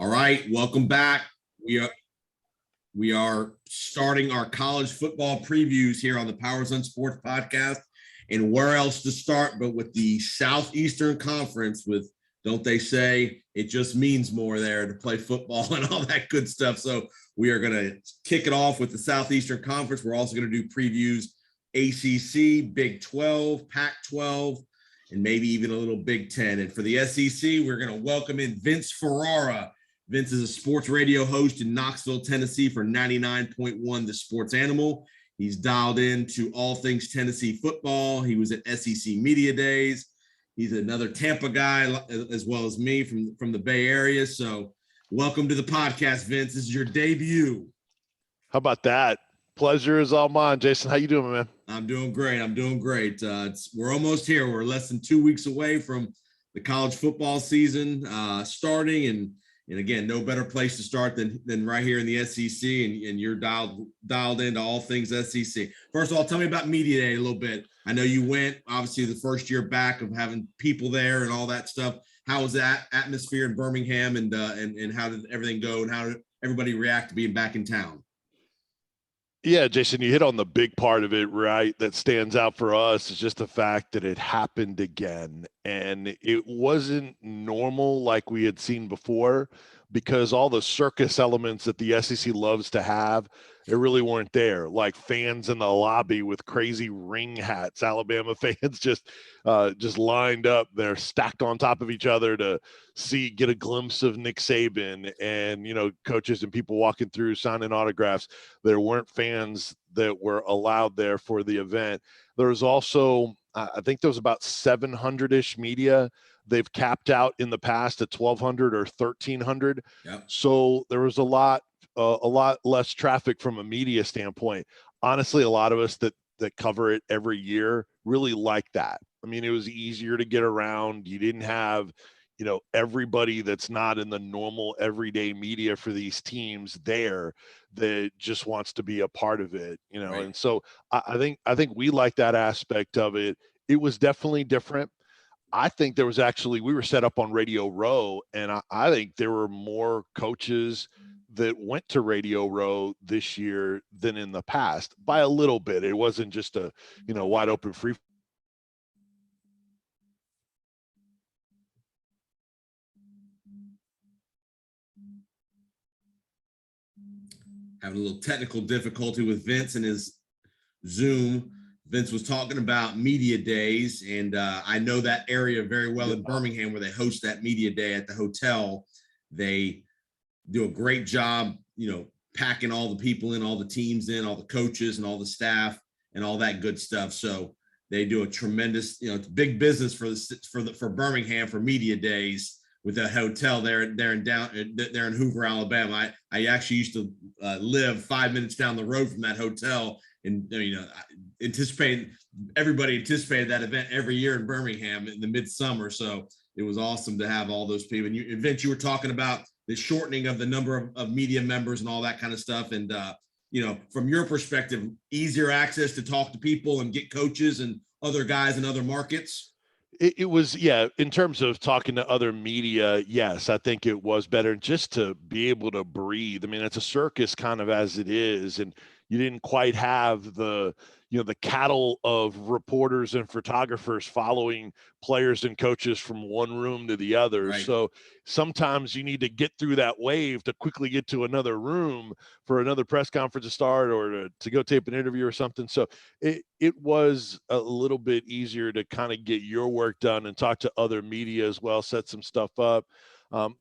All right, welcome back. We are starting our college football previews here on the Powers on Sports podcast. And where else to start but with the Southeastern Conference with, don't they say, it just means more there to play football and all that good stuff. So we are going to kick it off with the Southeastern Conference. We're also going to do previews ACC, Big 12, Pac-12, and maybe even a little Big 10. And for the SEC, we're going to welcome in Vince Ferrara. Vince is a sports radio host in Knoxville, Tennessee for 99.1 The Sports Animal. He's dialed into all things Tennessee football. He was at SEC Media Days. He's another Tampa guy as well as me from the Bay Area. So welcome to the podcast, Vince. This is your debut. How about that? Pleasure is all mine. Jason, how you doing, man? I'm doing great. We're almost here. We're less than 2 weeks away from the college football season starting, and again, no better place to start than right here in the SEC, and you're dialed into all things SEC. First of all, tell me about Media Day a little bit. I know you went, obviously, the first year back of having people there and all that stuff. How was that atmosphere in Birmingham, and how did everything go, and how did everybody react to being back in town? Yeah, Jason, you hit on the big part of it, right? That stands out for us is just the fact that it happened again. And it wasn't normal like we had seen before, because all the circus elements that the SEC loves to have, they really weren't there. Like fans in the lobby with crazy ring hats, Alabama fans just lined up. They're stacked on top of each other to get a glimpse of Nick Saban, and, coaches and people walking through signing autographs. There weren't fans that were allowed there for the event. There was also, I think there was about 700-ish media. They've capped out in the past at 1,200 or 1,300. Yep. So there was a lot less traffic from a media standpoint. Honestly, a lot of us that cover it every year really like that. I mean, it was easier to get around. You didn't have, everybody that's not in the normal everyday media for these teams there that just wants to be a part of it, Right. And so I think we like that aspect of it. It was definitely different. I think we were set up on Radio Row, and I think there were more coaches that went to Radio Row this year than in the past by a little bit. It wasn't just a, wide open free. Having a little technical difficulty with Vince and his Zoom. Vince was talking about Media Days, and I know that area very well in Birmingham where they host that Media Day at the hotel. They do a great job, packing all the people in, all the teams in, all the coaches and all the staff and all that good stuff. So they do a tremendous, it's big business for Birmingham for Media Days with that hotel there in Hoover, Alabama. I actually used to live 5 minutes down the road from that hotel, and everybody anticipated that event every year in Birmingham in the midsummer. So it was awesome to have all those people. And Vince, you were talking about the shortening of the number of media members and all that kind of stuff. And from your perspective, easier access to talk to people and get coaches and other guys in other markets. It was, yeah, in terms of talking to other media, yes, I think it was better just to be able to breathe. I mean, it's a circus kind of as it is, and you didn't quite have the cattle of reporters and photographers following players and coaches from one room to the other. Right. So sometimes you need to get through that wave to quickly get to another room for another press conference to start, or to go tape an interview or something. So it was a little bit easier to kind of get your work done and talk to other media as well, set some stuff up.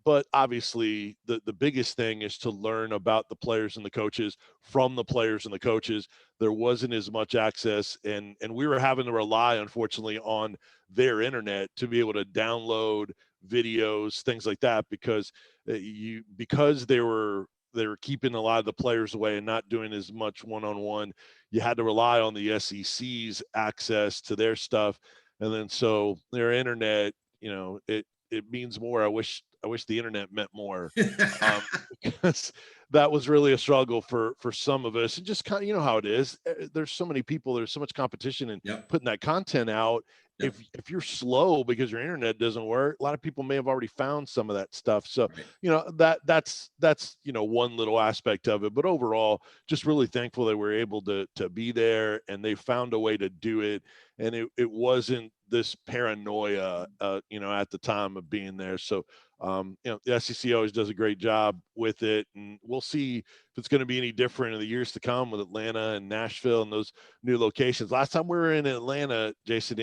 But obviously the biggest thing is to learn about the players and the coaches from the players and the coaches. There wasn't as much access, and we were having to rely, unfortunately, on their internet to be able to download videos, things like that, because they were keeping a lot of the players away and not doing as much one-on-one. You had to rely on the SEC's access to their stuff. And then so their internet, it means more. I wish the internet meant more, because that was really a struggle for some of us. And just kind of, how it is. There's so many people, there's so much competition, and Yep. putting that content out. Yep. if you're slow because your internet doesn't work, a lot of people may have already found some of that stuff. So, Right. that's one little aspect of it. But overall, just really thankful that we're able to be there, and they found a way to do it. And it wasn't this paranoia, at the time of being there. So, the SEC always does a great job with it, and we'll see if it's going to be any different in the years to come with Atlanta and Nashville and those new locations. Last time we were in Atlanta, Jason,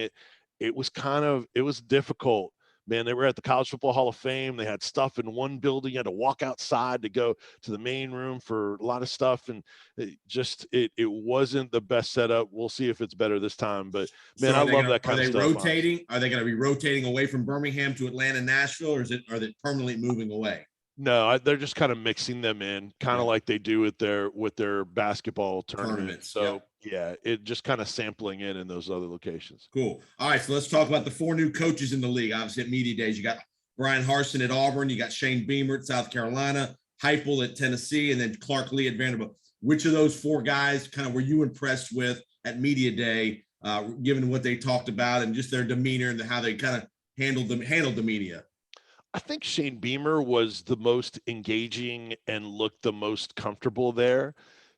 it was difficult. Man, they were at the College Football Hall of Fame. They had stuff in one building. You had to walk outside to go to the main room for a lot of stuff, and it wasn't the best setup. We'll see if it's better this time. But man, So I love that kind are of they stuff. Honestly. rotating? Are they going to be rotating away from Birmingham to Atlanta, Nashville, or are they permanently moving away? No, they're just kind of mixing them in, kind of like they do with their basketball tournament. Tournaments. So Yep. yeah, it just kind of sampling in those other locations. Cool. All right, so let's talk about the 4 new coaches in the league. Obviously, at media days, you got Brian Harsin at Auburn, you got Shane Beamer at South Carolina, Heupel at Tennessee, and then Clark Lee at Vanderbilt. Which of those 4 guys kind of were you impressed with at media day, given what they talked about and just their demeanor and how they kind of handled the media? I think Shane Beamer was the most engaging and looked the most comfortable there.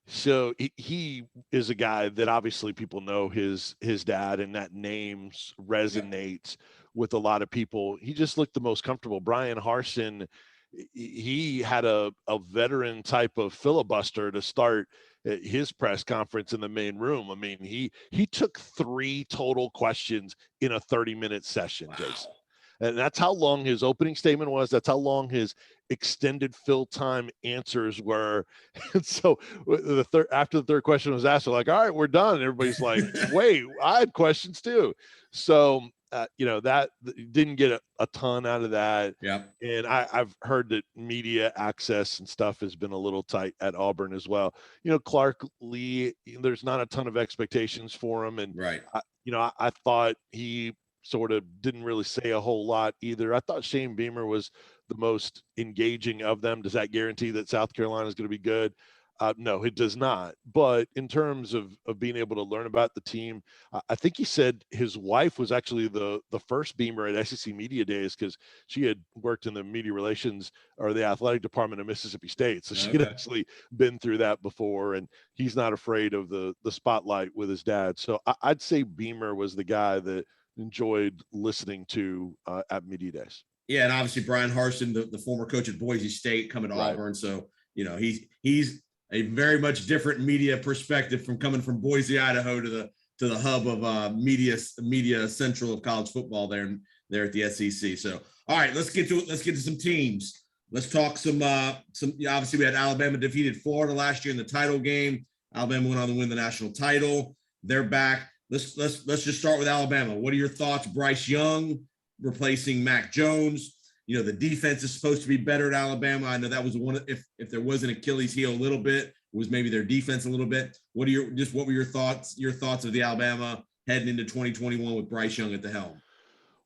So he is a guy that obviously people know his dad, and that name resonates with a lot of people. He just looked the most comfortable. Brian Harsin, he had a veteran type of filibuster to start his press conference in the main room. I mean, he took 3 total questions in a 30-minute session, Wow. Jason. And that's how long his opening statement was. That's how long his extended fill time answers were. And so after the third question was asked, they're like, all right, we're done. And everybody's like, wait, I had questions too. So, that didn't get a ton out of that. Yeah. And I've heard that media access and stuff has been a little tight at Auburn as well. Clark Lee, there's not a ton of expectations for him. And, right. I thought he sort of didn't really say a whole lot either. I thought Shane Beamer was the most engaging of them. Does that guarantee that South Carolina is going to be good? No, it does not. But in terms of being able to learn about the team, I think he said his wife was actually the first Beamer at SEC Media Days, because she had worked in the media relations or the athletic department of Mississippi State. So she had actually been through that before, and he's not afraid of the spotlight with his dad. So I'd say Beamer was the guy that enjoyed listening to at media days. Yeah, and obviously Brian Harsin, the former coach at Boise State, coming to Auburn. So he's a very much different media perspective from coming from Boise, Idaho, to the hub of media central of college football there at the SEC. So all right, let's get to some teams. Let's talk some. Obviously, we had Alabama defeated Florida last year in the title game. Alabama went on to win the national title. They're back. Let's just start with Alabama. What are your thoughts? Bryce Young replacing Mac Jones. The defense is supposed to be better at Alabama. I know that was one. If there was an Achilles heel a little bit, it was maybe their defense a little bit. What were your thoughts? Your thoughts of the Alabama heading into 2021 with Bryce Young at the helm?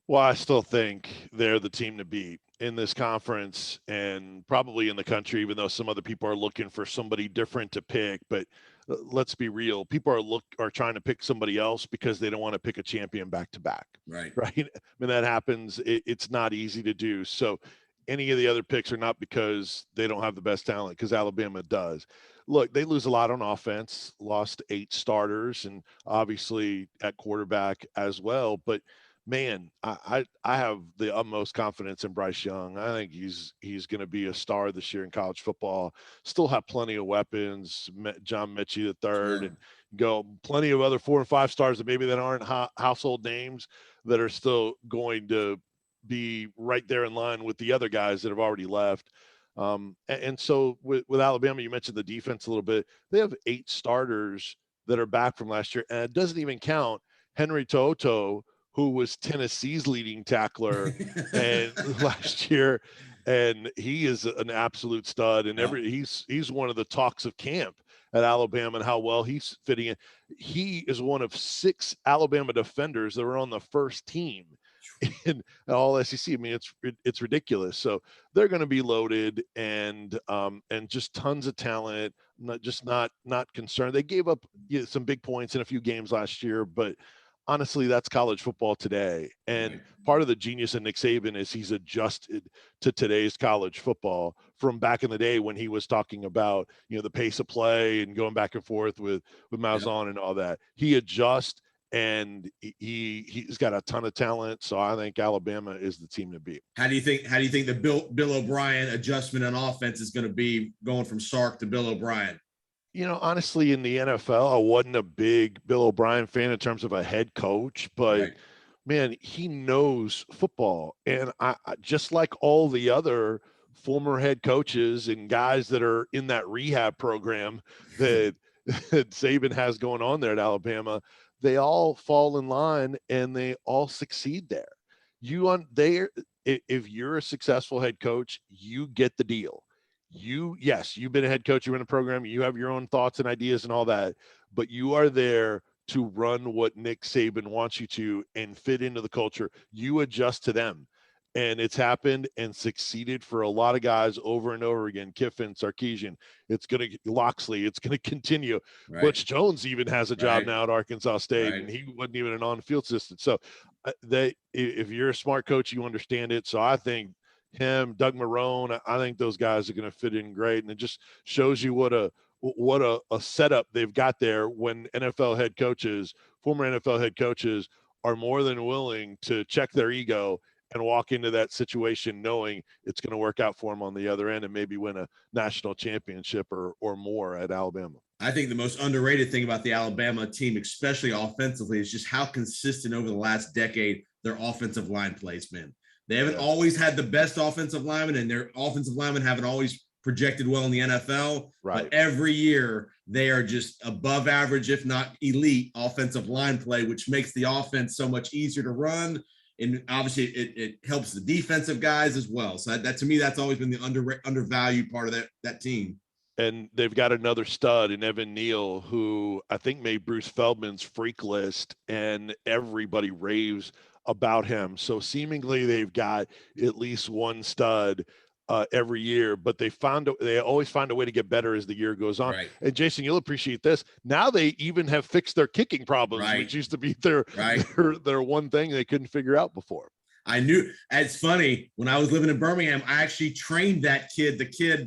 Well, I still think they're the team to beat in this conference and probably in the country, even though some other people are looking for somebody different to pick. But let's be real. People are trying to pick somebody else because they don't want to pick a champion back to back. Right. Right. When that happens, it's not easy to do. So any of the other picks are not because they don't have the best talent, because Alabama does. Look, they lose a lot on offense, lost 8 starters, and obviously at quarterback as well. But man, I have the utmost confidence in Bryce Young. I think he's going to be a star this year in college football. Still have plenty of weapons, John Mechie the third, and go plenty of other 4 and 5 stars that maybe that aren't household names that are still going to be right there in line with the other guys that have already left. And so with Alabama, you mentioned the defense a little bit. They have 8 starters that are back from last year, and it doesn't even count Henry To'oTo'o, who was Tennessee's leading tackler and last year, and he is an absolute stud. And he's one of the talks of camp at Alabama and how well he's fitting in. He is one of 6 Alabama defenders that were on the first team in all SEC. I mean, it's ridiculous. So they're going to be loaded and just tons of talent. Not concerned. They gave up some big points in a few games last year, but honestly, that's college football today. And part of the genius of Nick Saban is he's adjusted to today's college football from back in the day when he was talking about, the pace of play and going back and forth with Malzahn and all that. He adjusts, and he's got a ton of talent. So I think Alabama is the team to beat. How do you think the Bill O'Brien adjustment on offense is going to be going from Sark to Bill O'Brien? Honestly, in the NFL, I wasn't a big Bill O'Brien fan in terms of a head coach, but man, he knows football. And I just like all the other former head coaches and guys that are in that rehab program that Saban has going on there at Alabama, they all fall in line and they all succeed there. If you're a successful head coach, you get the deal. You've been a head coach, you're in a program, you have your own thoughts and ideas and all that, but you are there to run what Nick Saban wants you to and fit into the culture. You adjust to them. And it's happened and succeeded for a lot of guys over and over again. Kiffin, Sarkisian, Loxley, it's going to continue. Butch Jones even has a job now at Arkansas State, and he wasn't even an on-field assistant. So if you're a smart coach, you understand it. So I think him, Doug Marrone, I think those guys are going to fit in great. And it just shows you what a setup they've got there when former NFL head coaches are more than willing to check their ego and walk into that situation knowing it's going to work out for them on the other end and maybe win a national championship or more at Alabama. I think the most underrated thing about the Alabama team, especially offensively, is just how consistent over the last decade their offensive line plays been. They haven't always had the best offensive linemen, and their offensive linemen haven't always projected well in the NFL. Right. But every year they are just above average, if not elite, offensive line play, which makes the offense so much easier to run. And obviously it helps the defensive guys as well. So that to me, that's always been the undervalued part of that team. And they've got another stud in Evan Neal, who I think made Bruce Feldman's freak list, and everybody raves about him. So seemingly they've got at least one stud every year, but they always find a way to get better as the year goes on. Right. And Jason, you'll appreciate this. Now they even have fixed their kicking problems, which used to be their one thing they couldn't figure out before. I knew. It's funny, when I was living in Birmingham, I actually trained the kid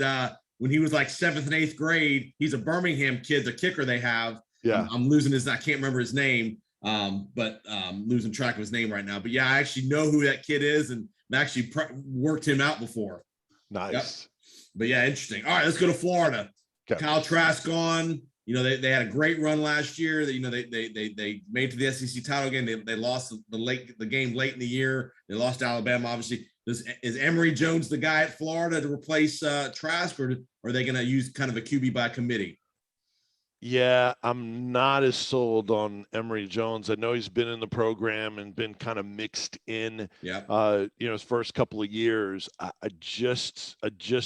when he was like 7th and 8th grade. He's a Birmingham kid, the kicker they have. Yeah. I'm losing I can't remember his name. But losing track of his name right now. But yeah, I actually know who that kid is and actually worked him out before. Nice. Yep. But yeah, interesting. All right, let's go to Florida. Okay. Kyle Trask gone. They had a great run last year. They made it to the SEC title game. They lost the game late in the year. They lost to Alabama, obviously. Is Emory Jones the guy at Florida to replace Trask, or are they going to use kind of a QB by committee? Yeah, I'm not as sold on Emory Jones. I know he's been in the program and been kind of mixed in, his first couple of years. I just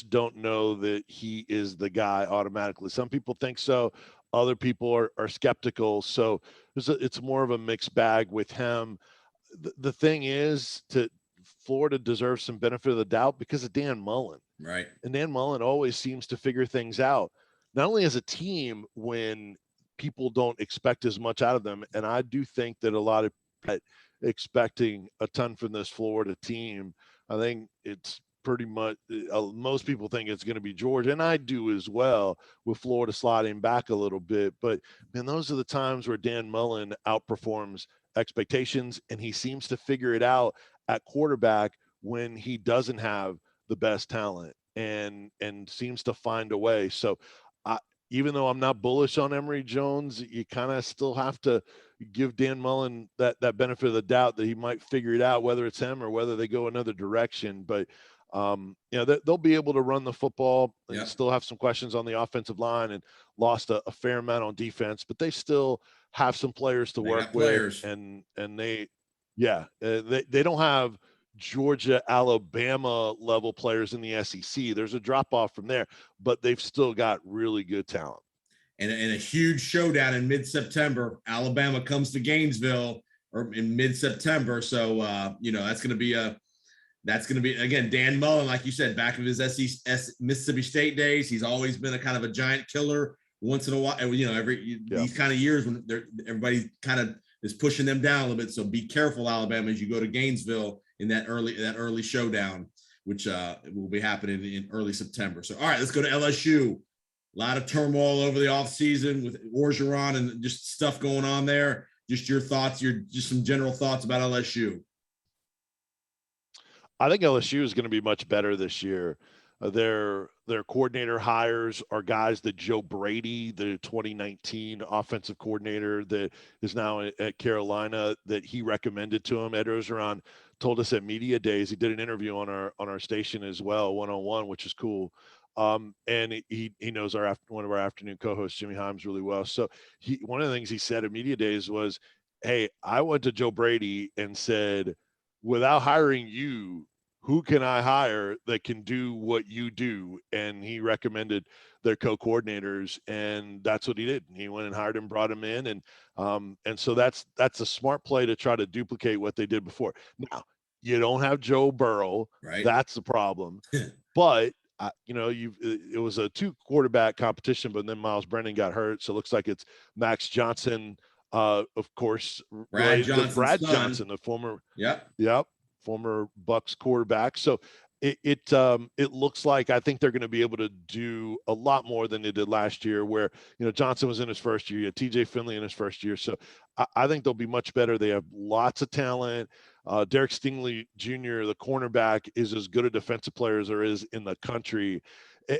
don't know that he is the guy automatically. Some people think so. Other people are skeptical. So it's more of a mixed bag with him. The thing is, Florida deserves some benefit of the doubt because of Dan Mullen. Right. And Dan Mullen always seems to figure things out. Not only as a team when people don't expect as much out of them, and I do think that a lot of expecting a ton from this Florida team. I think it's pretty much most people think it's going to be Georgia, and I do as well, with Florida sliding back a little bit. But man, those are the times where Dan Mullen outperforms expectations, and he seems to figure it out at quarterback when he doesn't have the best talent, and seems to find a way. So even though I'm not bullish on Emory Jones, you kind of still have to give Dan Mullen that benefit of the doubt that he might figure it out, whether it's him or whether they go another direction. But they'll be able to run the football and still have some questions on the offensive line, and lost a fair amount on defense, but they still have some players to work with. And they don't have Georgia, Alabama level players in the SEC. There's a drop off from there, but they've still got really good talent. And a huge showdown in mid-September. Alabama comes to Gainesville in mid-September. So, that's going to be, again, Dan Mullen, like you said, back of his Mississippi State days. He's always been a kind of a giant killer once in a while. These kind of years when everybody kind of is pushing them down a little bit. So be careful, Alabama, as you go to Gainesville in that early showdown, which will be happening in early September. So, all right, let's go to LSU. A lot of turmoil over the offseason with Orgeron and just stuff going on there. Just your thoughts, just some general thoughts about LSU. I think LSU is going to be much better this year. Their coordinator hires are guys that Joe Brady, the 2019 offensive coordinator that is now at Carolina, that he recommended to him. Ed Orgeron told us at media days, he did an interview on our station as well, one-on-one, which is cool. And he knows one of our afternoon co-hosts, Jimmy Himes, really well. So one of the things he said at media days was, hey, I went to Joe Brady and said, without hiring you, who can I hire that can do what you do? And he recommended their co-coordinators, and that's what he did. He went and hired him, brought him in, and so that's a smart play to try to duplicate what they did before. Now, you don't have Joe Burrow, right? That's the problem. But it was a 2-quarterback competition, but then Miles Brennan got hurt, so it looks like it's Max Johnson, of course, Brad Johnson, the former, former Bucks quarterback. So it looks like I think they're going to be able to do a lot more than they did last year, where Johnson was in his first year, TJ Finley in his first year. So I think they'll be much better. They have lots of talent. Derek Stingley Jr., the cornerback, is as good a defensive player as there is in the country.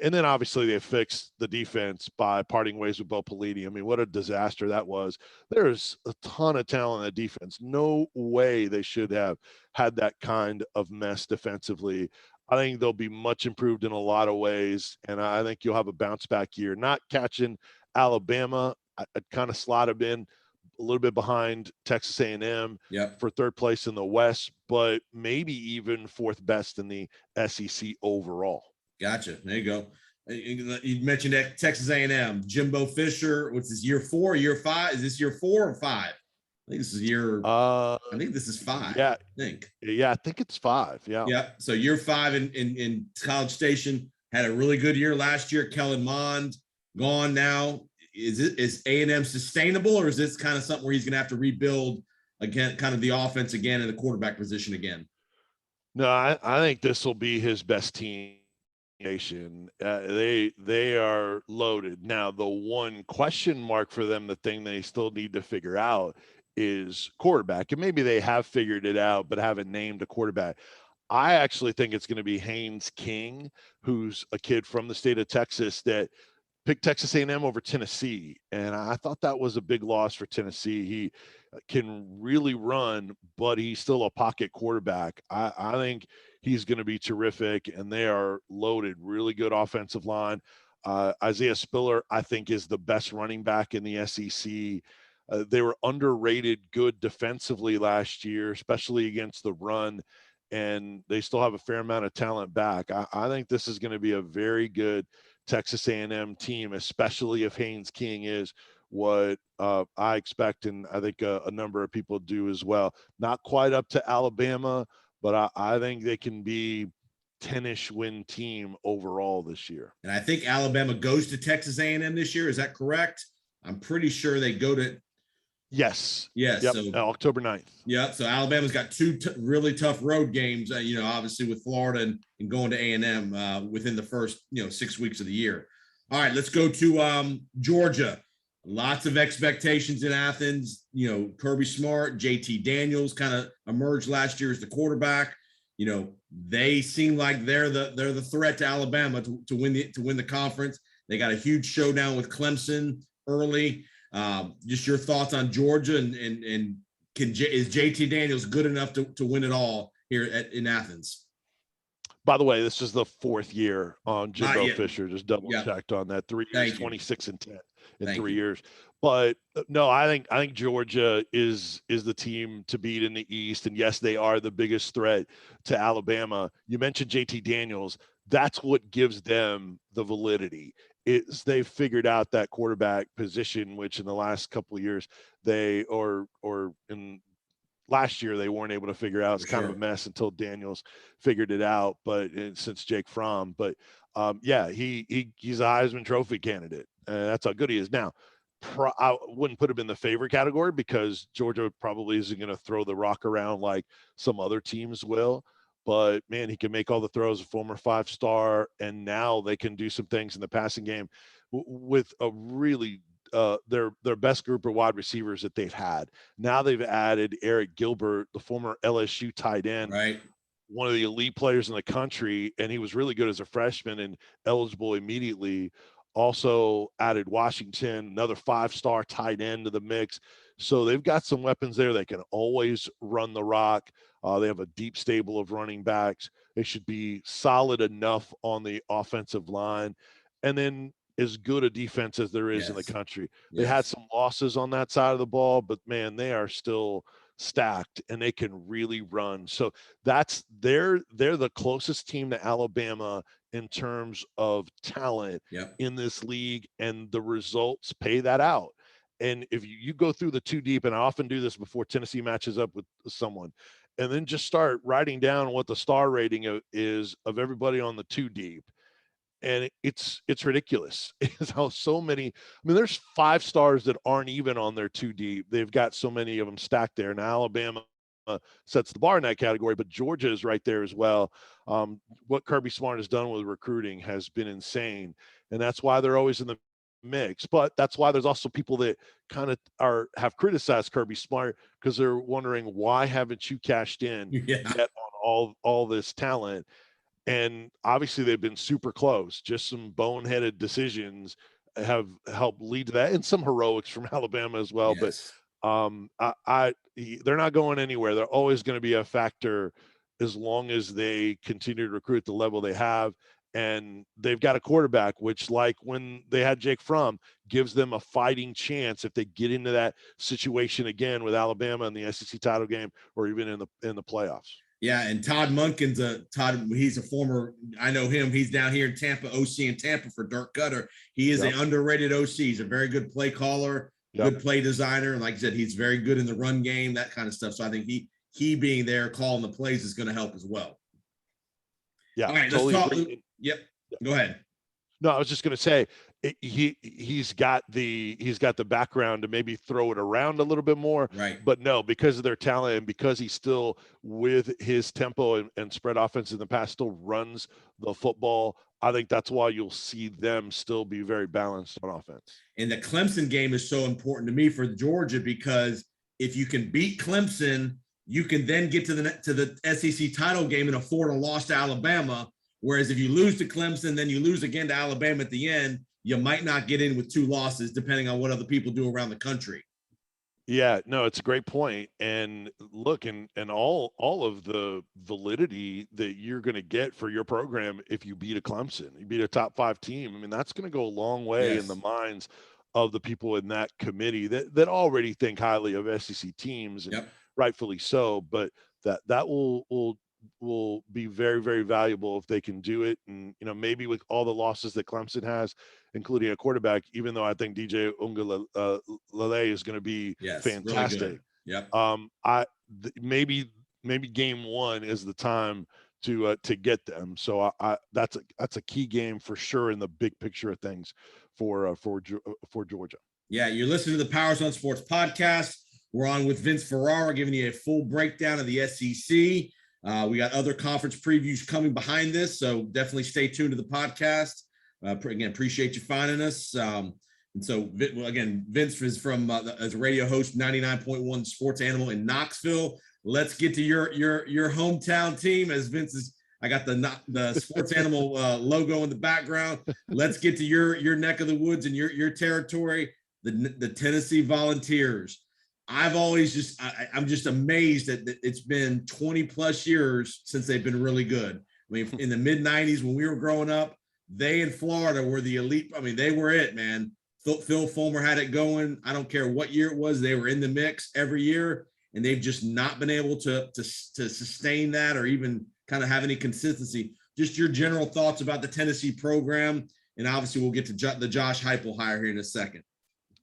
And then obviously they fixed the defense by parting ways with Bo Pelini. I mean, what a disaster that was. There's a ton of talent in the defense. No way they should have had that kind of mess defensively. I think they'll be much improved in a lot of ways, and I think you'll have a bounce back year. Not catching Alabama, I'd kind of slot them in a little bit behind Texas A&M for third place in the West, but maybe even fourth best in the SEC overall. Gotcha. There you go. You mentioned that Texas A&M, Jimbo Fisher. What's this, year 4, year 5? Is this year 4 or 5? I think this is year. I think this is 5. Yeah, I think. Yeah, I think it's 5. Yeah. Yeah. So year 5 in College Station. Had a really good year last year. Kellen Mond gone now. Is A&M sustainable, or is this kind of something where he's going to have to rebuild again, kind of the offense again and the quarterback position again? No, I think this will be his best team. They are loaded. Now, the one question mark for them, the thing they still need to figure out, is quarterback. And maybe they have figured it out, but haven't named a quarterback. I actually think it's going to be Haynes King, who's a kid from the state of Texas that picked Texas A&M over Tennessee. And I thought that was a big loss for Tennessee. He can really run, but he's still a pocket quarterback. I think he's going to be terrific, and they are loaded. Really good offensive line. Isaiah Spiller, I think, is the best running back in the SEC. They were underrated good defensively last year, especially against the run, and they still have a fair amount of talent back. I think this is going to be a very good Texas A&M team, especially if Haynes King is what I expect, and I think a number of people do as well. Not quite up to Alabama, but I think they can be 10-ish win team overall this year. And I think Alabama goes to Texas A&M this year. Is that correct? I'm pretty sure they go to. Yes. Yes. Yep. So October 9th. Yeah. So Alabama's got 2 really tough road games, obviously with Florida and going to A&M within the first, 6 weeks of the year. All right, let's go to Georgia. Lots of expectations in Athens. Kirby Smart, JT Daniels kind of emerged last year as the quarterback. They seem like they're the threat to Alabama to win the conference. They got a huge showdown with Clemson early. Just your thoughts on Georgia and is JT Daniels good enough to win it all here in Athens? By the way, this is the 4th year on Jimbo Fisher. Just double checked on that. 3 years, 26-10 in 3 years. But no, I think Georgia is the team to beat in the East. And yes, they are the biggest threat to Alabama. You mentioned JT Daniels. That's what gives them the validity. They've figured out that quarterback position, which in the last couple of years last year they weren't able to figure out. It's kind of a mess until Daniels figured it out, but since Jake Fromm. But he's a Heisman Trophy candidate. That's how good he is. Now, I wouldn't put him in the favorite category because Georgia probably isn't going to throw the rock around like some other teams will. But man, he can make all the throws, a former 5-star, and now they can do some things in the passing game with a really their best group of wide receivers that they've had. Now they've added Eric Gilbert, the former LSU tight end, Right. one of the elite players in the country, and he was really good as a freshman and eligible immediately. Also added Washington, another 5-star tight end to the mix. So they've got some weapons there. They can always run the rock. They have a deep stable of running backs. They should be solid enough on the offensive line. And then as good a defense as there is in the country. They had some losses on that side of the ball, but man, they are still stacked and they can really run. So they're the closest team to Alabama in terms of talent in this league, and the results pay that out. And if you go through the two deep, and I often do this before Tennessee matches up with someone, and then just start writing down what the star rating is of everybody on the two deep. And it's ridiculous. It's how so many, I mean, there's 5 stars that aren't even on their two deep. They've got so many of them stacked there. Now Alabama sets the bar in that category, but Georgia is right there as well. What Kirby Smart has done with recruiting has been insane, and that's why they're always in the mix. But that's why there's also people that kind of have criticized Kirby Smart because they're wondering, why haven't you cashed in yet on all this talent? And obviously they've been super close. Just some boneheaded decisions have helped lead to that, and some heroics from Alabama as well. But they're not going anywhere. They're always going to be a factor as long as they continue to recruit the level they have. And they've got a quarterback, which, like when they had Jake Fromm, gives them a fighting chance if they get into that situation again with Alabama in the SEC title game or even in the playoffs. Yeah, and Todd Munkin's he's a former, I know him. He's down here in Tampa, OC in Tampa for Dirk Cutter. He is an underrated OC. He's a very good play caller, good play designer. And like I said, he's very good in the run game, that kind of stuff. So I think he being there calling the plays is going to help as well. Yeah. All right, totally let's talk. Yep. Go ahead. No, I was just going to say he's got the background to maybe throw it around a little bit more, right? But no, because of their talent and because he's still with his tempo and spread offense in the past, still runs the football. I think that's why you'll see them still be very balanced on offense. And the Clemson game is so important to me for Georgia because if you can beat Clemson, you can then get to the SEC title game and afford a loss to Alabama. Whereas if you lose to Clemson, then you lose again to Alabama at the end, you might not get in with 2 losses, depending on what other people do around the country. Yeah, no, it's a great point. And look, and all of the validity that you're going to get for your program if you beat a Clemson, you beat a top 5 team. I mean, that's going to go a long way in the minds of the people in that committee that already think highly of SEC teams, and rightfully so. But that will be very, very valuable if they can do it. And, maybe with all the losses that Clemson has, including a quarterback, even though I think DJ Uiagalelei is going to be fantastic. Really maybe game 1 is the time to get them. So that's a key game for sure in the big picture of things for Georgia. Yeah. You're listening to the Powers on Sports podcast. We're on with Vince Ferrara, giving you a full breakdown of the SEC. We got other conference previews coming behind this, so definitely stay tuned to the podcast. Again, appreciate you finding us. And so, again, Vince is from as a radio host, 99.1 Sports Animal in Knoxville. Let's get to your hometown team. As Vince is, I got the Sports Animal logo in the background. Let's get to your neck of the woods and your territory, the Tennessee Volunteers. I've always I'm just amazed that it's been 20 plus years since they've been really good. I mean, in the mid 90s when we were growing up, they in Florida were the elite. I mean, they were it, man. Phil Fulmer had it going. I don't care what year it was. They were in the mix every year, and they've just not been able to sustain that or even kind of have any consistency. Just your general thoughts about the Tennessee program. And obviously we'll get to the Josh Heupel hire here in a second.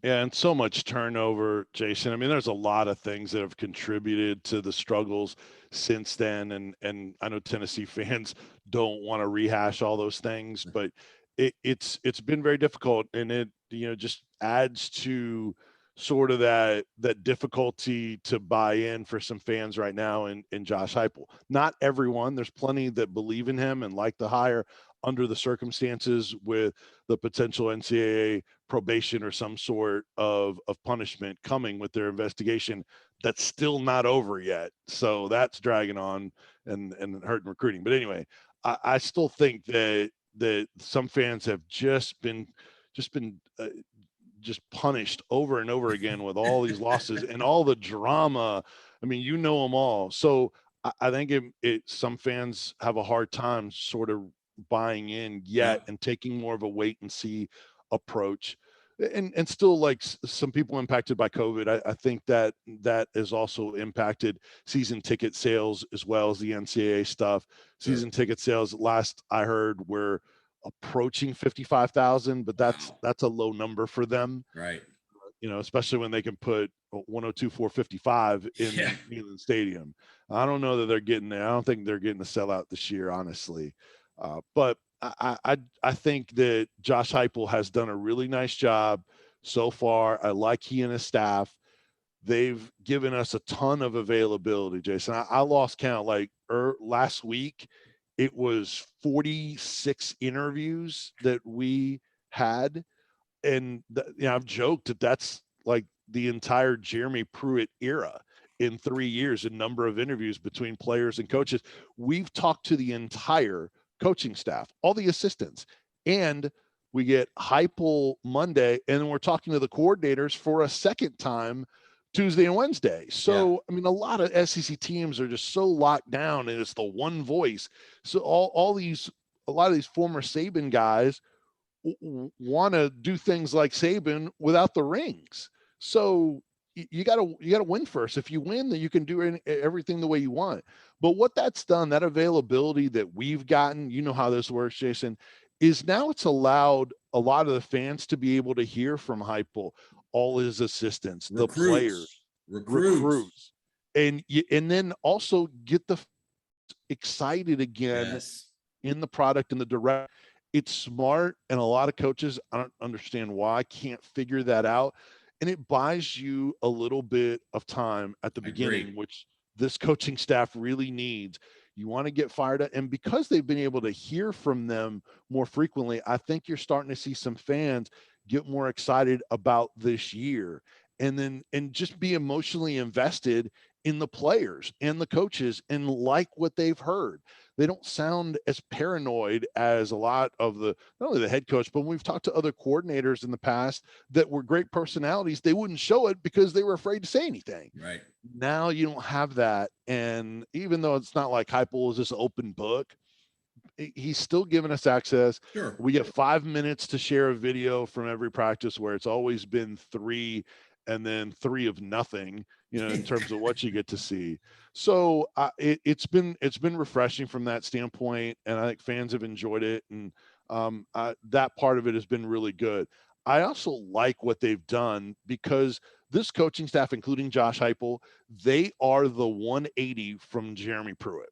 Yeah, and so much turnover, Jason. I mean, there's a lot of things that have contributed to the struggles since then. And I know Tennessee fans don't want to rehash all those things, but it's been very difficult, and it just adds to sort of that difficulty to buy in for some fans right now in Josh Heupel. Not everyone. There's plenty that believe in him and like the hire under the circumstances, with the potential NCAA probation or some sort of punishment coming with their investigation that's still not over yet. So that's dragging on and hurting recruiting. But anyway, I still think that some fans have just been just punished over and over again with all these losses and all the drama. I mean, them all. So I think some fans have a hard time sort of buying in yet and taking more of a wait and see approach. And still, like, some people impacted by COVID, I think that has also impacted season ticket sales as well as the NCAA stuff. Season ticket sales, last I heard, were approaching 55,000, but that's a low number for them, right? Especially when they can put 102 455 in Neyland Stadium. I don't know that they're getting there. I don't think they're getting the sellout this year, honestly. But I think that Josh Heupel has done a really nice job so far. I like he and his staff. They've given us a ton of availability, Jason. I lost count. Like last week, it was 46 interviews that we had. And I've joked that that's like the entire Jeremy Pruitt era in 3 years in number of interviews between players and coaches. We've talked to the entire coaching staff, all the assistants, and we get Heupel Monday, and then we're talking to the coordinators for a second time Tuesday and Wednesday. So, I mean, a lot of SEC teams are just so locked down, and it's the one voice. So a lot of these former Saban guys want to do things like Saban without the rings. So you got to win first. If you win, then you can do everything the way you want. But what that's done, that availability that we've gotten, how this works, Jason, is now it's allowed a lot of the fans to be able to hear from Heupel, all his assistants, the players, recruits, and then also get the excited again in the product and the direct. It's smart, and a lot of coaches, I don't understand why, can't figure that out. And it buys you a little bit of time at the beginning, which this coaching staff really needs. You want to get fired up. And because they've been able to hear from them more frequently, I think you're starting to see some fans get more excited about this year, and just be emotionally invested in the players and the coaches and like what they've heard. They don't sound as paranoid as a lot of not only the head coach, but when we've talked to other coordinators in the past that were great personalities, they wouldn't show it because they were afraid to say anything. Right. Now you don't have that. And even though it's not like Heupel is this open book, he's still giving us access. Sure. We get 5 minutes to share a video from every practice, where it's always been 3 and then 3 of nothing, in terms of what you get to see. So it's been refreshing from that standpoint, and I think fans have enjoyed it, and that part of it has been really good. I also like what they've done, because this coaching staff, including Josh Heupel, they are the 180 from Jeremy Pruitt.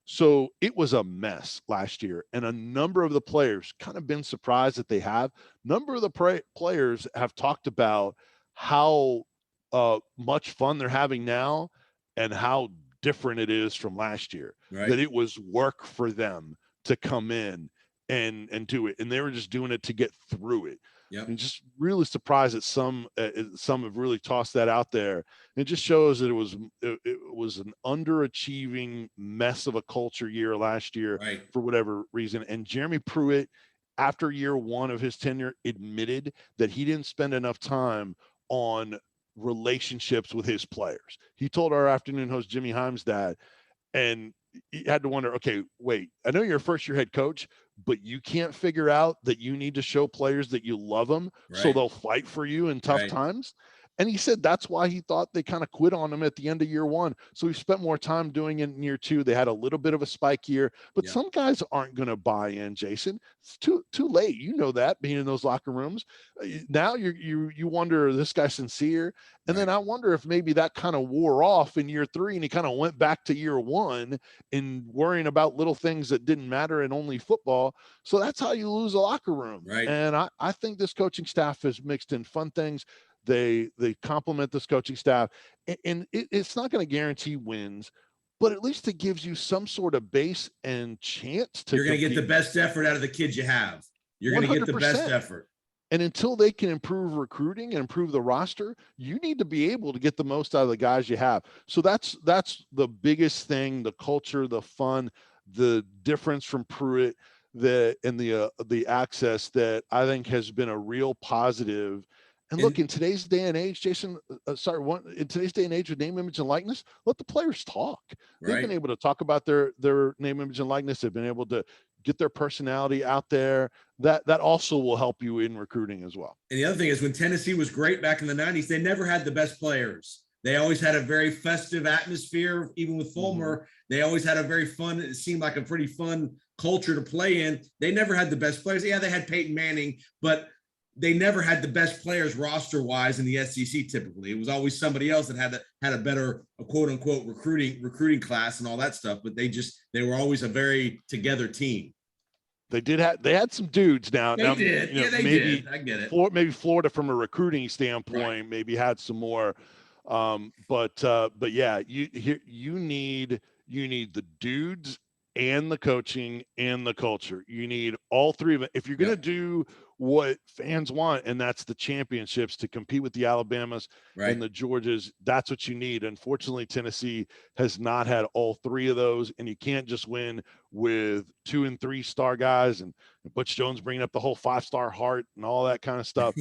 So it was a mess last year, and a number of the players kind of been surprised that they have. Number of the players have talked about how much fun they're having now and how different it is from last year. Right. That it was work for them to come in and do it, and they were just doing it to get through it. Yep. And just really surprised that some have really tossed that out there. It just shows that it was an underachieving mess of a culture year last year, right, for whatever reason. And Jeremy Pruitt, after year 1 of his tenure, admitted that he didn't spend enough time on relationships with his players. He told our afternoon host Jimmy Himes that, and he had to wonder, okay, wait, I know you're a first-year head coach, but you can't figure out that you need to show players that you love them, right, so they'll fight for you in tough right, times. And he said that's why he thought they kind of quit on him at the end of year one. So he spent more time doing it in year two. They had a little bit of a spike year, but some guys aren't going to buy in, Jason. It's too late. You know that, being in those locker rooms. Now you wonder, is this guy sincere? And then I wonder if maybe that kind of wore off in year three and he kind of went back to year one and worrying about little things that didn't matter and only football. So that's how you lose a locker room. Right. And I think this coaching staff has mixed in fun things. They complement this coaching staff, and it's not going to guarantee wins, but at least it gives you some sort of base and chance to. You're going to get the best effort out of the kids you have. You're going to get the best effort. And until they can improve recruiting and improve the roster, you need to be able to get the most out of the guys you have. So that's the biggest thing: the culture, the fun, the difference from Pruitt, the access that I think has been a real positive. And look, in today's day and age, Jason, in today's day and age with name, image, and likeness, let the players talk. They've been able to talk about their name, image, and likeness. They've been able to get their personality out there. That also will help you in recruiting as well. And the other thing is, when Tennessee was great back in the 90s, they never had the best players. They always had a very festive atmosphere. Even with Fulmer, they always had a very fun, it seemed like a pretty fun culture to play in. They never had the best players. Yeah, they had Peyton Manning, but they never had the best players roster-wise in the SEC. Typically, it was always somebody else that had a better, quote-unquote, recruiting class and all that stuff. But they were always a very together team. They had some dudes now. They did. They did. I get it. Maybe Florida, from a recruiting standpoint, maybe had some more. But yeah, you need the dudes and the coaching and the culture. You need all three of it if you're going to do what fans want, and that's the championships, to compete with the Alabamas and the Georgias. That's what you need. Unfortunately, Tennessee has not had all three of those, and you can't just win with 2 and 3 star guys and Butch Jones bringing up the whole 5-star heart and all that kind of stuff.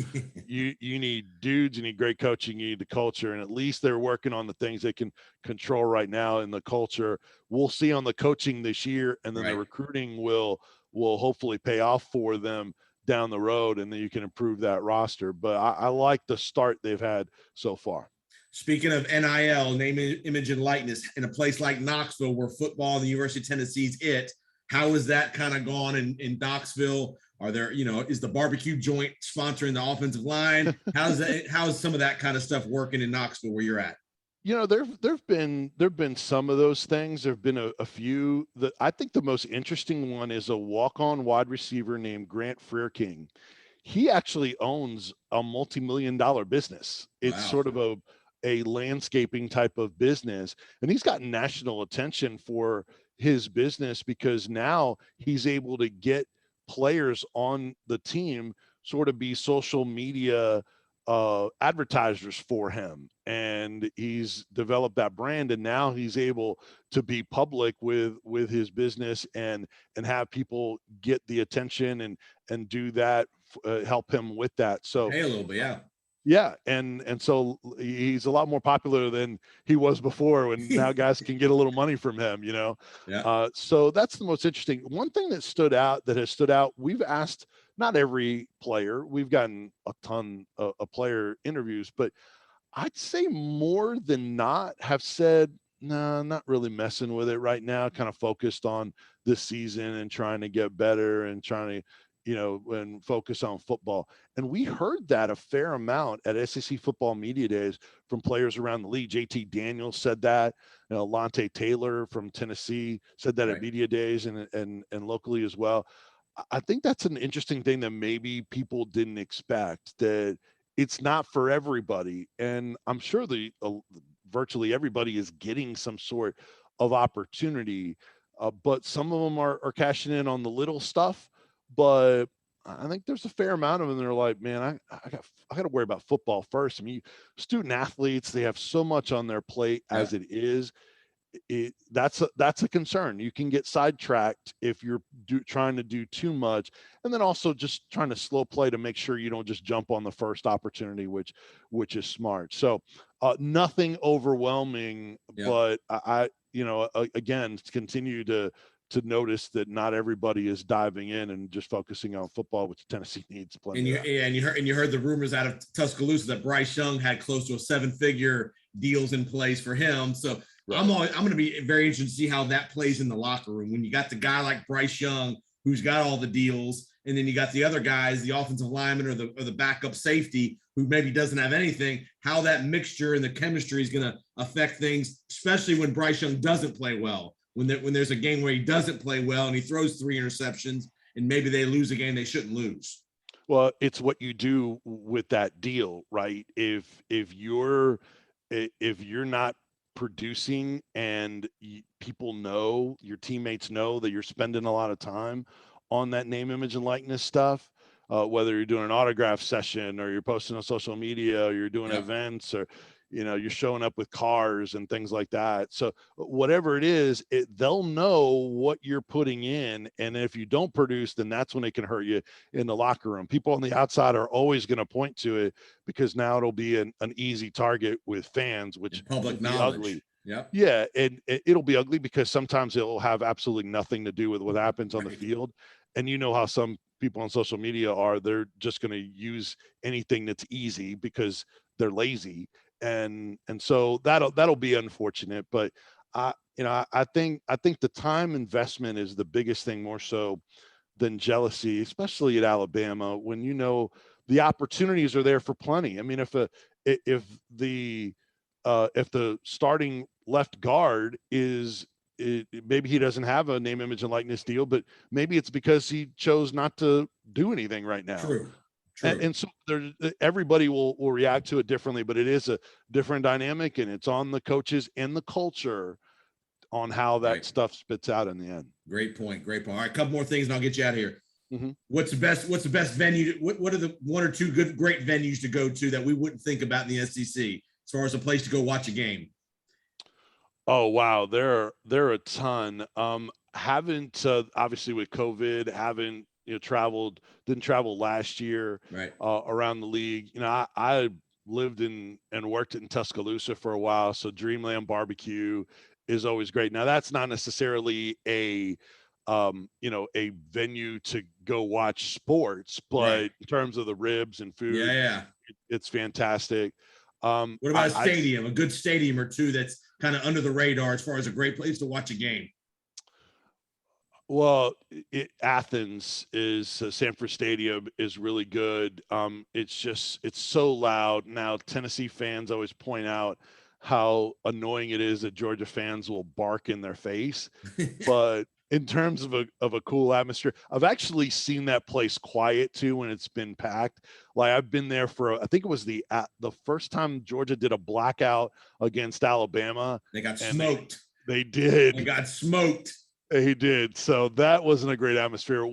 You need dudes, you need great coaching, you need the culture, and at least they're working on the things they can control right now in the culture. We'll see on the coaching this year, and then the recruiting will hopefully pay off for them down the road, and then you can improve that roster. But I like the start they've had so far. Speaking of NIL, name, image, and likeness, in a place like Knoxville, where football, the University of Tennessee's it, how is that kind of gone in Knoxville? Are there, is the barbecue joint sponsoring the offensive line? How's some of that kind of stuff working in Knoxville where you're at? There've been some of those things. There've been a few. I think the most interesting one is a walk-on wide receiver named Grant Freerking. He actually owns a multi-million-dollar business. It's sort of a landscaping type of business, and he's gotten national attention for his business because now he's able to get players on the team sort of be social media advertisers for him, and he's developed that brand, and now he's able to be public with his business and have people get the attention and do that, help him with that. So a little bit, and so he's a lot more popular than he was before, when now guys can get a little money from him, so that's the most interesting. One thing that has stood out, we've asked not every player, we've gotten a ton of player interviews, but I'd say more than not have said, no, not really messing with it right now, kind of focused on this season and trying to get better and trying to, and focus on football. And we heard that a fair amount at SEC football media days from players around the league. JT Daniels said that, Lante Taylor from Tennessee said that at media days and locally as well. I think that's an interesting thing that maybe people didn't expect, that it's not for everybody. And I'm sure virtually everybody is getting some sort of opportunity, but some of them are cashing in on the little stuff. But I think there's a fair amount of them that are like, man, I got to worry about football first. I mean, student athletes, they have so much on their plate as it is. That's a concern. You can get sidetracked if you're trying to do too much, and then also just trying to slow play to make sure you don't just jump on the first opportunity, which is smart. So nothing overwhelming, but I again, continue to notice that not everybody is diving in and just focusing on football, which Tennessee needs plenty. And you heard the rumors out of Tuscaloosa that Bryce Young had close to a 7-figure deals in place for him. So right. I'm going to be very interested to see how that plays in the locker room when you got the guy like Bryce Young who's got all the deals, and then you got the other guys, the offensive lineman or the backup safety who maybe doesn't have anything. How that mixture and the chemistry is going to affect things, especially when Bryce Young doesn't play well. When there's a game where he doesn't play well and he throws 3 interceptions and maybe they lose a game they shouldn't lose. Well, it's what you do with that deal, right? If you're not producing and people know, your teammates know that you're spending a lot of time on that name, image, and likeness stuff, whether you're doing an autograph session or you're posting on social media or you're doing events or you're showing up with cars and things like that. So whatever it is, they'll know what you're putting in. And if you don't produce, then that's when it can hurt you in the locker room. People on the outside are always going to point to it because now it'll be an easy target with fans, which and public knowledge. Ugly. Yep. Yeah. And it'll be ugly because sometimes it'll have absolutely nothing to do with what happens on the field. And you know how some people on social media are, they're just going to use anything that's easy because they're lazy. And so that'll be unfortunate, but I think the time investment is the biggest thing, more so than jealousy, especially at Alabama, when the opportunities are there for plenty. I mean, if the starting left guard maybe he doesn't have a name, image, and likeness deal, but maybe it's because he chose not to do anything right now. True. And so everybody will react to it differently, but it is a different dynamic, and it's on the coaches and the culture on how that stuff spits out in the end. Great point. All right, a couple more things, and I'll get you out of here. Mm-hmm. What's the best venue? What are the 1 or 2 great venues to go to that we wouldn't think about in the SEC as far as a place to go watch a game? Oh wow, there are a ton. Haven't obviously with COVID, haven't didn't travel last year around the league. I lived in and worked in Tuscaloosa for a while, so Dreamland Barbecue is always great. Now that's not necessarily a venue to go watch sports, but in terms of the ribs and food, it's fantastic. What about a stadium, a good stadium or two that's kind of under the radar as far as a great place to watch a game? Well, Athens is Sanford Stadium is really good. It's so loud. Now, Tennessee fans always point out how annoying it is that Georgia fans will bark in their face. But in terms of a cool atmosphere, I've actually seen that place quiet too when it's been packed. Like I've been there for, I think it was the first time Georgia did a blackout against Alabama. They got smoked. They did. They got smoked. He did. So that wasn't a great atmosphere.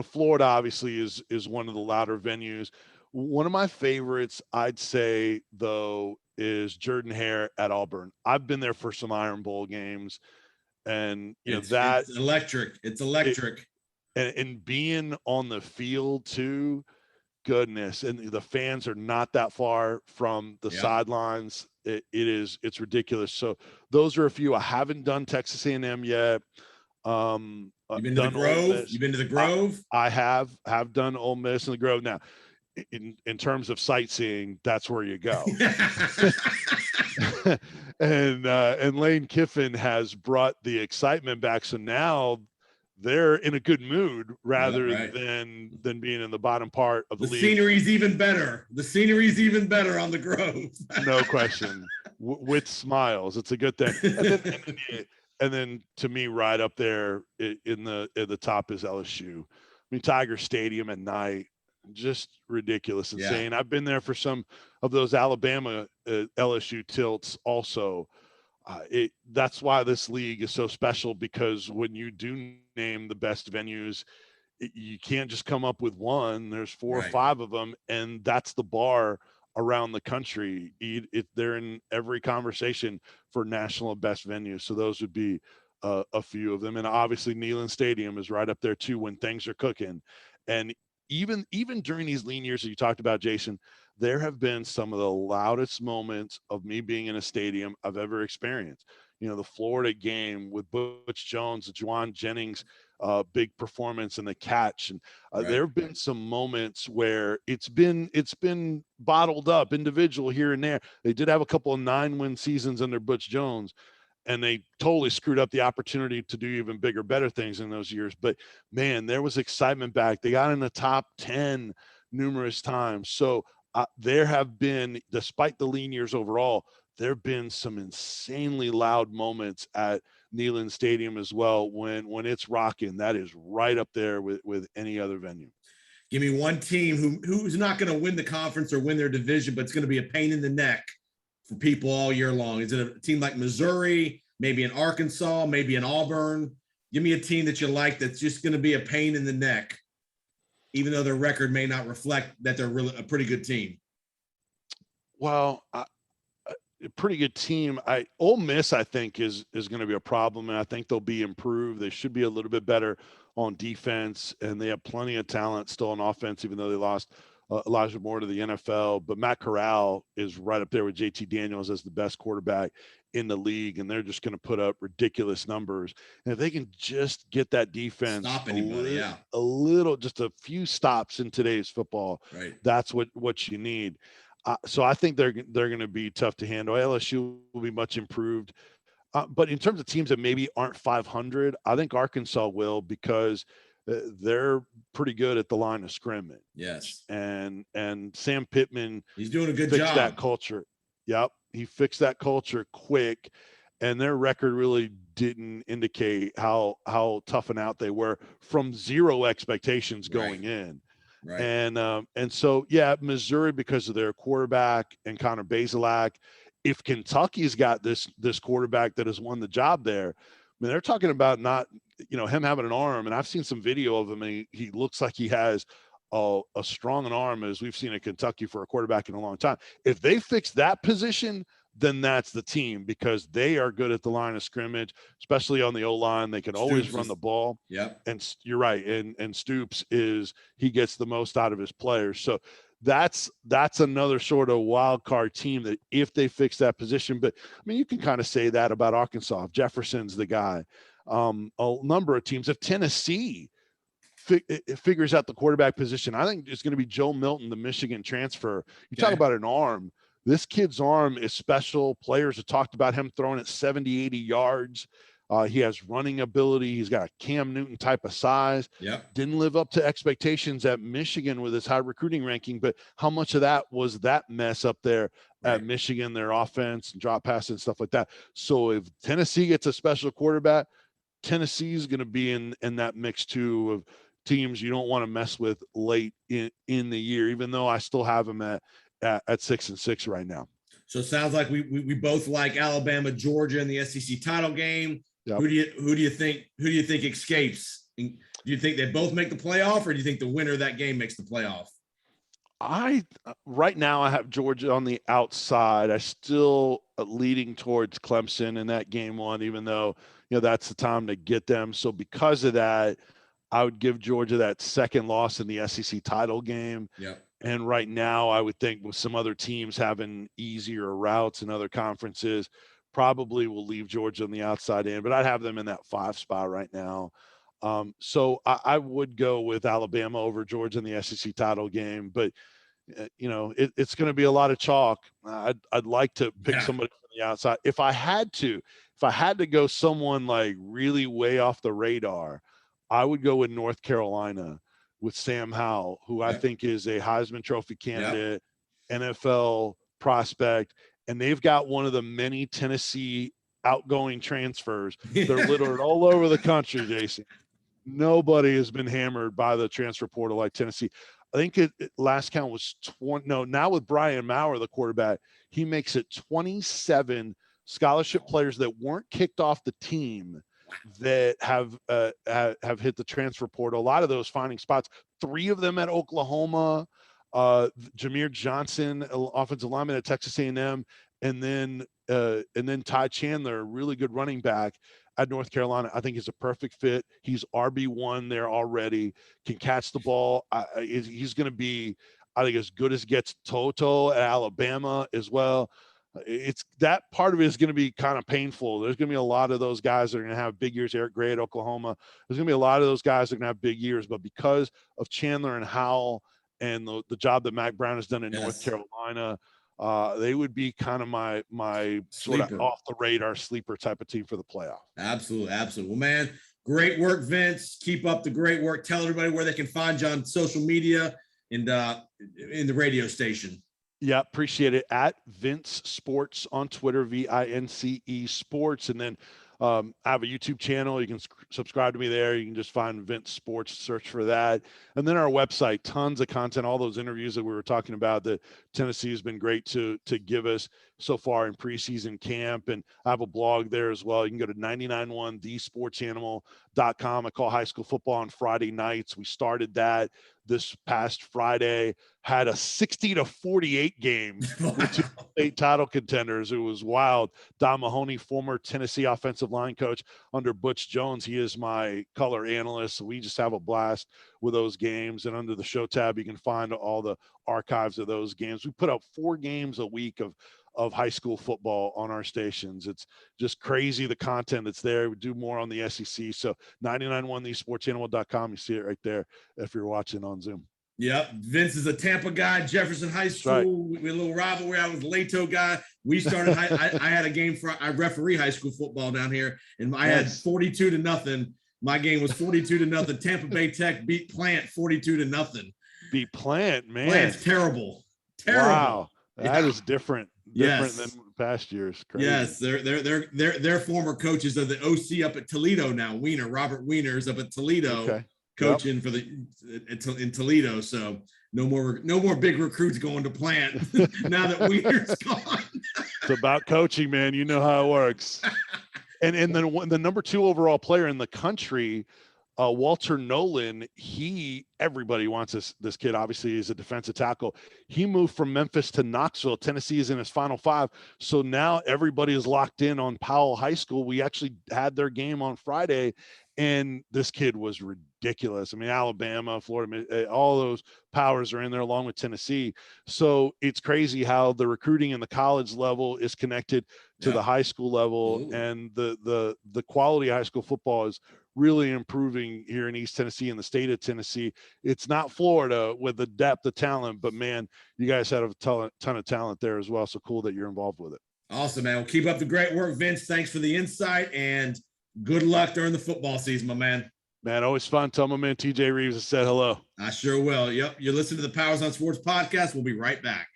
Florida obviously is one of the louder venues. One of my favorites, I'd say though, is Jordan-Hare at Auburn. I've been there for some Iron Bowl games, and it's electric. It's electric. And being on the field too, goodness. And the fans are not that far from the sidelines. It's ridiculous. So those are a few. I haven't done Texas A&M yet. You've been to the Grove? You've been to the Grove? I have done Ole Miss and the Grove. Now, in terms of sightseeing, that's where you go. and Lane Kiffin has brought the excitement back. So now they're in a good mood rather than being in the bottom part of the league. Scenery's even better. The scenery's even better on the Grove. No question. With smiles. It's a good thing. And then to me, right up there in the top is LSU. I mean, Tiger Stadium at night, just ridiculous, insane. Yeah. I've been there for some of those Alabama LSU tilts also. That's why this league is so special, because when you do name the best venues, you can't just come up with one. There's 4 or 5 of them, and that's the bar around the country. They're in every conversation for national best venues. So those would be a few of them. And obviously Neyland Stadium is right up there too when things are cooking. And even during these lean years that you talked about, Jason, there have been some of the loudest moments of me being in a stadium I've ever experienced. the Florida game with Butch Jones, Juwan Jennings, big performance and the catch. And Right. there have been some moments where it's been bottled up, individual here and there. They did have a couple of 9-win seasons under Butch Jones, and they totally screwed up the opportunity to do even bigger, better things in those years. But man, there was excitement back. They got in the top 10 numerous times. So there have been, despite the lean years overall, there have been some insanely loud moments at Neyland Stadium as well. When it's rocking, that is right up there with any other venue. Give me one team who's not going to win the conference or win their division, but it's going to be a pain in the neck for people all year long. Is it a team like Missouri, maybe in Arkansas, maybe in Auburn? Give me a team that you like that's just going to be a pain in the neck, even though their record may not reflect that they're really a pretty good team. Well, a pretty good team. Ole Miss, I think, is going to be a problem, and I think they'll be improved. They should be a little bit better on defense, and they have plenty of talent still on offense, even though they lost Elijah Moore to the NFL. But Matt Corral is right up there with JT Daniels as the best quarterback in the league, and they're just going to put up ridiculous numbers. And if they can just get that defense Stop anybody, a little, just a few stops in today's football, right, that's what you need. So I think they're going to be tough to handle. LSU will be much improved. But in terms of teams that maybe aren't 500, I think Arkansas will, because they're pretty good at the line of scrimmage. Yes. And Sam Pittman, he's doing a good fixed job. That culture. Yep. He fixed that culture quick, and their record really didn't indicate how tough and out they were from zero expectations going in. Right. And so, yeah, Missouri, because of their quarterback and Connor Bazelak. If Kentucky's got this quarterback that has won the job there, I mean, they're talking about not, him having an arm, and I've seen some video of him, and he looks like he has a strong an arm as we've seen at Kentucky for a quarterback in a long time. If they fix that position, then that's the team, because they are good at the line of scrimmage, especially on the O-line. They can always run the ball. Yep. And you're right. And Stoops he gets the most out of his players. So that's another sort of wild card team that if they fix that position, but I mean, you can kind of say that about Arkansas. If Jefferson's the guy, a number of teams, if Tennessee figures out the quarterback position, I think it's going to be Joe Milton, the Michigan transfer. You talk about an arm. This kid's arm is special. Players have talked about him throwing it 70, 80 yards. He has running ability. He's got a Cam Newton type of size. Yep. Didn't live up to expectations at Michigan with his high recruiting ranking, but how much of that was that mess up there at Michigan, their offense and drop passes and stuff like that. So if Tennessee gets a special quarterback, Tennessee is going to be in that mix too of teams you don't want to mess with late in the year, even though I still have them at 6-6 right now. So it sounds like we both like Alabama, Georgia in the SEC title game. Yep. Who do you think escapes? Do you think they both make the playoff, or do you think the winner of that game makes the playoff? Right now I have Georgia on the outside. I still leading towards Clemson in that game one, even though that's the time to get them. So because of that, I would give Georgia that second loss in the SEC title game. Yep. And right now, I would think with some other teams having easier routes in other conferences, probably will leave Georgia on the outside in, but I'd have them in that 5 spot right now. So I would go with Alabama over Georgia in the SEC title game, but it's going to be a lot of chalk. I'd like to pick somebody from the outside. If I had to go someone like really way off the radar, I would go with North Carolina with Sam Howell, who I think is a Heisman Trophy candidate, NFL prospect. And they've got one of the many Tennessee outgoing transfers. They're littered all over the country, Jason. Nobody has been hammered by the transfer portal like Tennessee. I think last count was 20. No, now with Brian Maurer, the quarterback, he makes it 27 scholarship players that weren't kicked off the team that have hit the transfer portal. A lot of those finding spots. 3 of them at Oklahoma. Jameer Johnson, offensive lineman at Texas A&M, and then Ty Chandler, a really good running back at North Carolina. I think he's a perfect fit. He's RB1 there already, can catch the ball. He's going to be, I think, as good as gets Toto at Alabama as well. it's that part of it is going to be kind of painful. There's going to be a lot of those guys that are going to have big years. Eric Gray at Oklahoma. There's going to be a lot of those guys that are going to have big years, but because of Chandler and Howell and the job that Mac Brown has done in North Carolina, they would be kind of my sort of off the radar sleeper type of team for the playoff. Absolutely. Well, man, great work, Vince. Keep up the great work. Tell everybody where they can find you on social media and in the radio station. Yeah, appreciate it. At Vince Sports on Twitter, VINCE Sports. And then I have a YouTube channel. You can subscribe to me there. You can just find Vince Sports, search for that. And then our website, tons of content, all those interviews that we were talking about that Tennessee has been great to give us so far in preseason camp. And I have a blog there as well. You can go to 991thesportsanimal.com. I call high school football on Friday nights. We started that this past Friday, had a 60-48 game with two state title contenders. It was wild. Don Mahoney, former Tennessee offensive line coach under Butch Jones. He is my color analyst. So we just have a blast with those games. And under the show tab, you can find all the archives of those games. We put out 4 games a week of high school football on our stations. It's just crazy, the content that's there. We do more on the SEC. So 991thesportsanimal.com. You see it right there if you're watching on Zoom. Yep. Vince is a Tampa guy, Jefferson High School. Right. We had a little rivalry. I was a Lato guy. We started, I had a game I referee high school football down here, and I had 42-0. My game was 42-0. Tampa Bay Tech beat Plant 42-0. Beat Plant, man. Plant's terrible. Wow. That is different than past years. Crazy. Yes, they're former coaches of the OC up at Toledo now. Robert Wiener's up at Toledo, coaching for in Toledo. So no more big recruits going to Plant now that Wiener's gone. It's about coaching, man. You know how it works. And then the number 2 overall player in the country, Walter Nolan, everybody wants this kid. Obviously, he's a defensive tackle. He moved from Memphis to Knoxville. Tennessee is in his Final 5. So now everybody is locked in on Powell High School. We actually had their game on Friday, and this kid was ridiculous. I mean, Alabama, Florida, all those powers are in there along with Tennessee. So it's crazy how the recruiting in the college level is connected to the high school level. Ooh. And the quality of high school football is really improving here in East Tennessee and the state of Tennessee. It's not Florida with the depth of talent, but man, you guys have a ton of talent there as well. So cool that you're involved with it. Awesome, man. Well, keep up the great work, Vince. Thanks for the insight and good luck during the football season, my man. Man, always fun. Tell my man TJ Reeves I said hello. I sure will. Yep. You're listening to the Powers on Sports podcast. We'll be right back.